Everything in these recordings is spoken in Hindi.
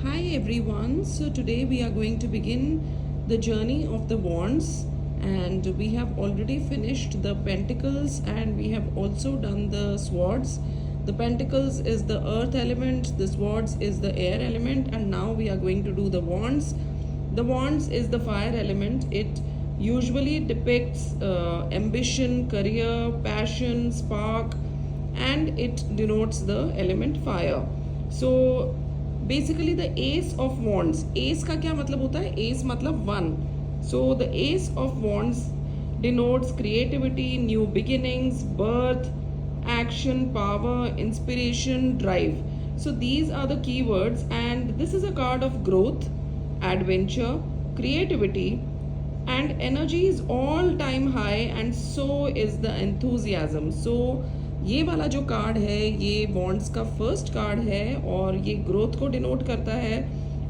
Hi everyone. So today we are going to begin the journey of the wands, and we have already finished the pentacles and we have also done the swords. The pentacles is the earth element, the swords is the air element, and now we are going to do the wands. The wands is the fire element. It usually depicts ambition, career, passion, spark, and it denotes the element fire. So basically the S of wands, S का क्या मतलब होता है? एस मतलब one. So the S of wands denotes creativity, new beginnings, birth, action, power, inspiration, drive. So these are the keywords, and this is a card of growth, adventure, creativity, and energy is all time high, and so is the enthusiasm. So ये वाला जो कार्ड है ये बॉन्ड्स का फर्स्ट कार्ड है और ये ग्रोथ को डिनोट करता है,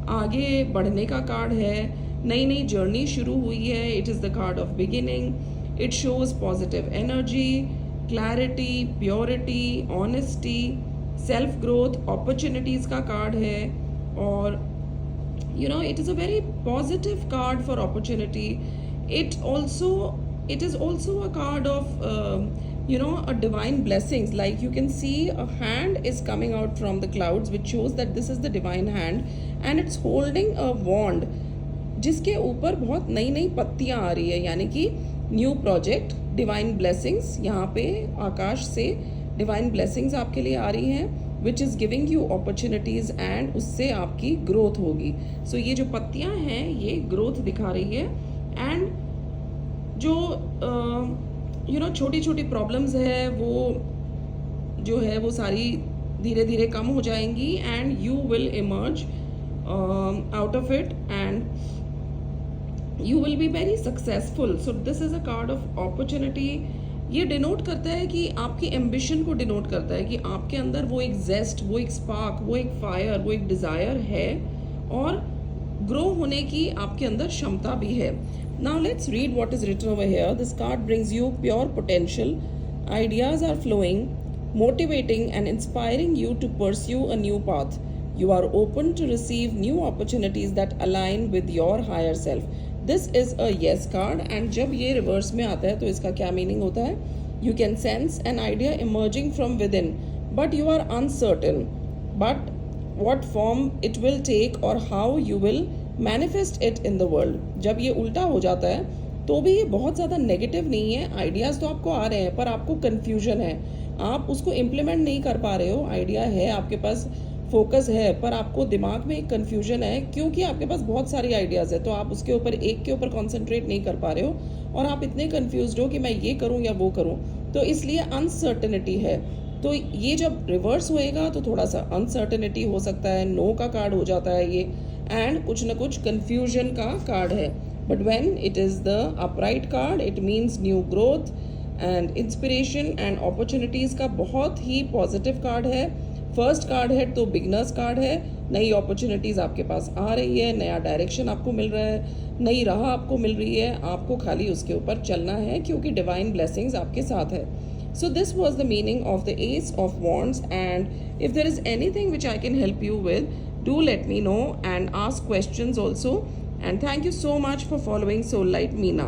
आगे बढ़ने का कार्ड है, नई नई जर्नी शुरू हुई है. It is the card of beginning. It shows positive energy, clarity, purity, honesty, self growth, opportunities का कार्ड है. और it is a very positive card for opportunity. It is also a card of a divine blessings. Like you can see a hand is coming out from the clouds, which shows that this is the divine hand, and it's holding a wand जिसके ऊपर बहुत नई नई पत्तियां आ रही है, यानी कि न्यू प्रोजेक्ट, डिवाइन ब्लेसिंग्स. यहाँ पे आकाश से डिवाइन ब्लेसिंग्स आपके लिए आ रही हैं, which is giving you opportunities, and उससे आपकी ग्रोथ होगी. सो ये जो पत्तियां हैं ये ग्रोथ दिखा रही है. एंड जो छोटी छोटी प्रॉब्लम्स है वो सारी धीरे धीरे कम हो जाएंगी, and you will emerge out of it, and you will be very successful. So this is a card of opportunity. ये डिनोट करता है कि आपकी एम्बिशन को डिनोट करता है कि आपके अंदर वो एक जेस्ट, वो एक स्पार्क, वो एक फायर, वो एक डिज़ायर है, और ग्रो होने की आपके अंदर क्षमता भी है. Now let's read what is written over here. This card brings you pure potential. Ideas are flowing, motivating and inspiring you to pursue a new path. You are open to receive new opportunities that align with your higher self. This is a yes card, and जब ये रिवर्स में आता है तो इसका क्या मीनिंग होता है? You can sense an idea emerging from within, but you are uncertain. But what form it will take or how you will manifest it in the world. जब ये उल्टा हो जाता है तो भी ये बहुत ज़्यादा नेगेटिव नहीं है. आइडियाज़ तो आपको आ रहे हैं पर आपको कन्फ्यूजन है, आप उसको इम्प्लीमेंट नहीं कर पा रहे हो. आइडिया है आपके पास, फोकस है, पर आपको दिमाग में एक कन्फ्यूजन है क्योंकि आपके पास बहुत सारी आइडियाज़ है, तो आप उसके ऊपर एक के ऊपर कॉन्सेंट्रेट नहीं कर पा रहे हो, और आप इतने कन्फ्यूज्ड हो कि मैं ये करूँ या वो करूँ, तो इसलिए अनसर्टेनिटी है. तो ये जब रिवर्स होएगा तो थोड़ा सा अनसर्टेनिटी हो सकता है, नो का कार्ड हो जाता है ये, एंड कुछ ना कुछ कन्फ्यूजन का कार्ड है. But when it is the upright card, it means new growth and inspiration and opportunities का बहुत ही पॉजिटिव कार्ड है. फर्स्ट कार्ड है तो बिगनर्स कार्ड है. नई अपॉर्चुनिटीज़ आपके पास आ रही है, नया डायरेक्शन आपको मिल रहा है, नई राह आपको मिल रही है, आपको खाली उसके ऊपर चलना है क्योंकि डिवाइन ब्लेसिंग्स आपके साथ है. So this was the meaning of the Ace of Wands, and if there is anything which I can help you with, do let me know and ask questions also. And thank you so much for following Soul Light Meena.